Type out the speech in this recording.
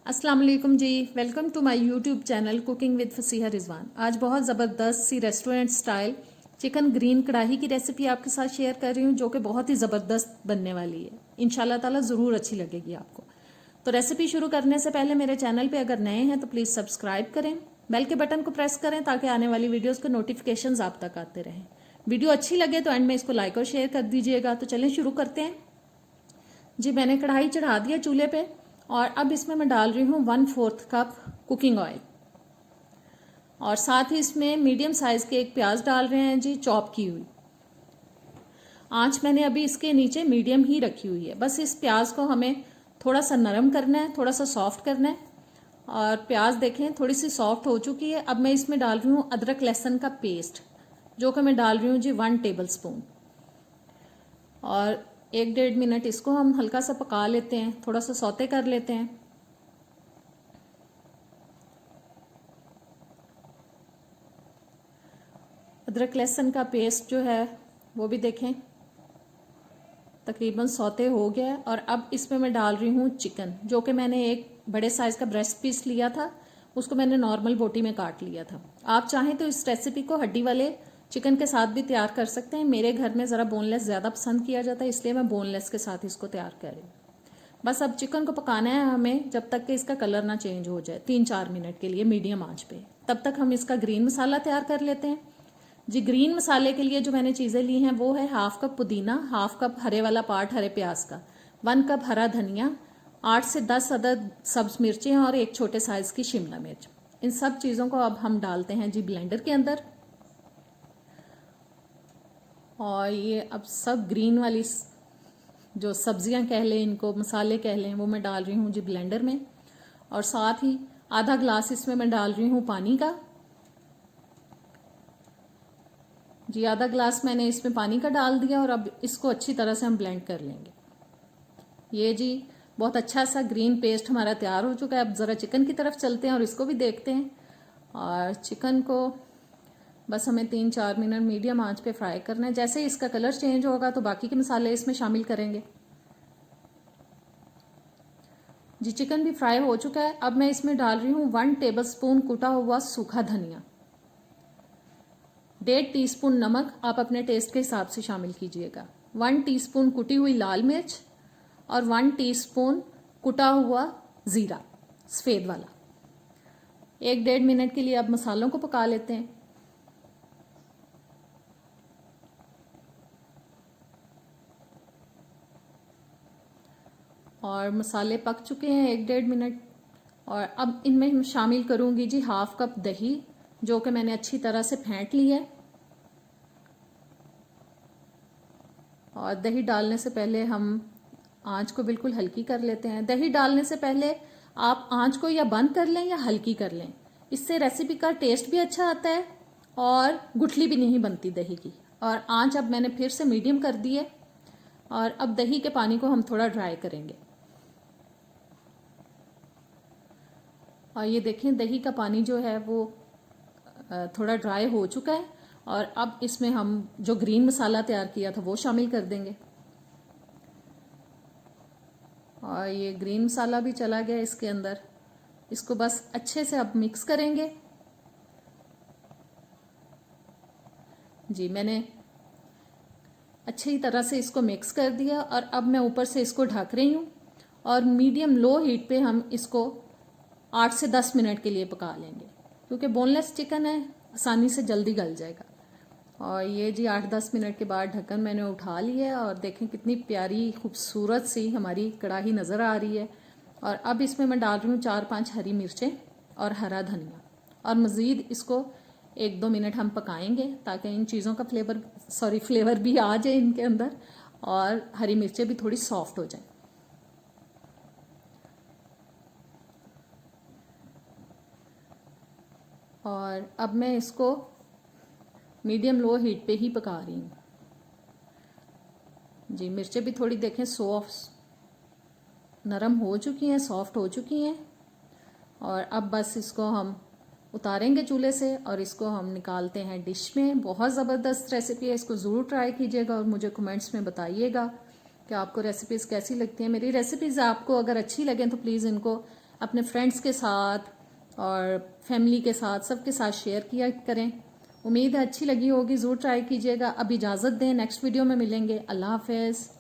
अस्सलाम वालेकुम जी। Welcome to my YouTube channel cooking with Fasiha Rizwan. आज बहुत ज़बरदस्त सी restaurant style chicken green kadhai की रेसिपी आपके साथ शेयर कर रही हूँ, जो कि बहुत ही ज़बरदस्त बनने वाली है। इंशाल्लाह ताला ज़रूर अच्छी लगेगी आपको। तो रेसिपी शुरू करने से पहले मेरे चैनल पे अगर नए हैं तो प्लीज़ सब्सक्राइब करें, बेल के बटन को प्रेस करें ताकि आने वाली वीडियोज़ के नोटिफिकेशन आप तक आते रहें। वीडियो अच्छी लगे तो एंड में इसको लाइक और शेयर कर दीजिएगा। तो चलें शुरू करते हैं जी। मैंने कढ़ाई चढ़ा दिया चूल्हे पे और अब इसमें मैं डाल रही हूँ 1/4 कप कुकिंग ऑयल और साथ ही इसमें मीडियम साइज़ के एक प्याज डाल रहे हैं जी, चॉप की हुई। आंच मैंने अभी इसके नीचे मीडियम ही रखी हुई है। बस इस प्याज को हमें थोड़ा सा नरम करना है, थोड़ा सा सॉफ्ट करना है। और प्याज देखें थोड़ी सी सॉफ्ट हो चुकी है। अब मैं इसमें डाल रही हूँ अदरक लहसुन का पेस्ट, जो कि मैं डाल रही हूँ जी 1 टेबल स्पून। और 1-1.5 मिनट इसको हम हल्का सा पका लेते हैं, थोड़ा सा सौते कर लेते हैं। अदरक लहसुन का पेस्ट जो है वो भी देखें तकरीबन सौते हो गया है। और अब इसमें मैं डाल रही हूँ चिकन, जो कि मैंने एक बड़े साइज़ का ब्रेस्ट पीस लिया था, उसको मैंने नॉर्मल बोटी में काट लिया था। आप चाहें तो इस रेसिपी को हड्डी वाले चिकन के साथ भी तैयार कर सकते हैं। मेरे घर में ज़रा बोनलेस ज़्यादा पसंद किया जाता है, इसलिए मैं बोनलेस के साथ इसको तैयार कर रही हूँ। बस अब चिकन को पकाना है हमें जब तक कि इसका कलर ना चेंज हो जाए, 3-4 मिनट के लिए मीडियम आंच पे। तब तक हम इसका ग्रीन मसाला तैयार कर लेते हैं जी। ग्रीन मसाले के लिए जो मैंने चीज़ें ली हैं वो है 1/2 कप पुदीना, 1/2 कप हरे वाला पार्ट हरे प्याज का, 1 कप हरा धनिया, 8 से 10 अदद सब्ज मिर्चें और एक छोटे साइज़ की शिमला मिर्च। इन सब चीज़ों को अब हम डालते हैं जी ब्लेंडर के अंदर। और ये अब सब ग्रीन वाली जो सब्जियां कह लें, इनको मसाले कह लें, वो मैं डाल रही हूँ जी ब्लेंडर में। और साथ ही आधा ग्लास इसमें मैं डाल रही हूँ पानी का जी। आधा ग्लास मैंने इसमें पानी का डाल दिया और अब इसको अच्छी तरह से हम ब्लेंड कर लेंगे। ये जी बहुत अच्छा सा ग्रीन पेस्ट हमारा तैयार हो चुका है। अब ज़रा चिकन की तरफ चलते हैं और इसको भी देखते हैं। और चिकन को बस हमें 3-4 मिनट मीडियम आंच पे फ्राई करना है। जैसे ही इसका कलर चेंज होगा तो बाकी के मसाले इसमें शामिल करेंगे जी। चिकन भी फ्राई हो चुका है। अब मैं इसमें डाल रही हूँ 1 टेबल स्पून कुटा हुआ सूखा धनिया, 1.5 टीस्पून नमक आप अपने टेस्ट के हिसाब से शामिल कीजिएगा, 1 टीस्पून कुटी हुई लाल मिर्च और 1 टीस्पून कुटा हुआ ज़ीरा सफ़ेद वाला। 1-1.5 मिनट के लिए अब मसालों को पका लेते हैं। और मसाले पक चुके हैं 1-1.5 मिनट। और अब इनमें मैं शामिल करूंगी जी 1/2 कप दही, जो कि मैंने अच्छी तरह से फेंट ली है। और दही डालने से पहले हम आंच को बिल्कुल हल्की कर लेते हैं। दही डालने से पहले आप आंच को या बंद कर लें या हल्की कर लें, इससे रेसिपी का टेस्ट भी अच्छा आता है और गुठली भी नहीं बनती दही की। और आंच अब मैंने फिर से मीडियम कर दी है। और अब दही के पानी को हम थोड़ा ड्राई करेंगे। और ये देखें दही का पानी जो है वो थोड़ा ड्राई हो चुका है। और अब इसमें हम जो ग्रीन मसाला तैयार किया था वो शामिल कर देंगे। और ये ग्रीन मसाला भी चला गया इसके अंदर। इसको बस अच्छे से अब मिक्स करेंगे जी। मैंने अच्छी तरह से इसको मिक्स कर दिया और अब मैं ऊपर से इसको ढक रही हूँ। और मीडियम लो हीट पे हम इसको 8 से 10 मिनट के लिए पका लेंगे, क्योंकि बोनलेस चिकन है, आसानी से जल्दी गल जाएगा। और ये जी 8-10 मिनट के बाद ढक्कन मैंने उठा लिया है और देखें कितनी प्यारी खूबसूरत सी हमारी कढ़ाई नज़र आ रही है। और अब इसमें मैं डाल रही हूँ 4-5 हरी मिर्चें और हरा धनिया। और मज़ीद इसको 1-2 मिनट हम पकाएंगे ताकि इन चीज़ों का फ्लेवर भी आ जाए इनके अंदर और हरी मिर्चें भी थोड़ी सॉफ्ट हो जाए। और अब मैं इसको मीडियम लो हीट पे ही पका रही हूँ जी। मिर्चें भी थोड़ी देखें सॉफ्ट नरम हो चुकी हैं, सॉफ्ट हो चुकी हैं। और अब बस इसको हम उतारेंगे चूल्हे से और इसको हम निकालते हैं डिश में। बहुत ज़बरदस्त रेसिपी है, इसको ज़रूर ट्राई कीजिएगा और मुझे कमेंट्स में बताइएगा कि आपको रेसिपीज़ कैसी लगती हैं। मेरी रेसिपीज़ आपको अगर अच्छी लगें तो प्लीज़ इनको अपने फ्रेंड्स के साथ और फैमिली के साथ सबके साथ शेयर किया करें। उम्मीद है अच्छी लगी होगी, ज़रूर ट्राई कीजिएगा। अब इजाज़त दें, नेक्स्ट वीडियो में मिलेंगे। अल्लाह हाफ़िज़।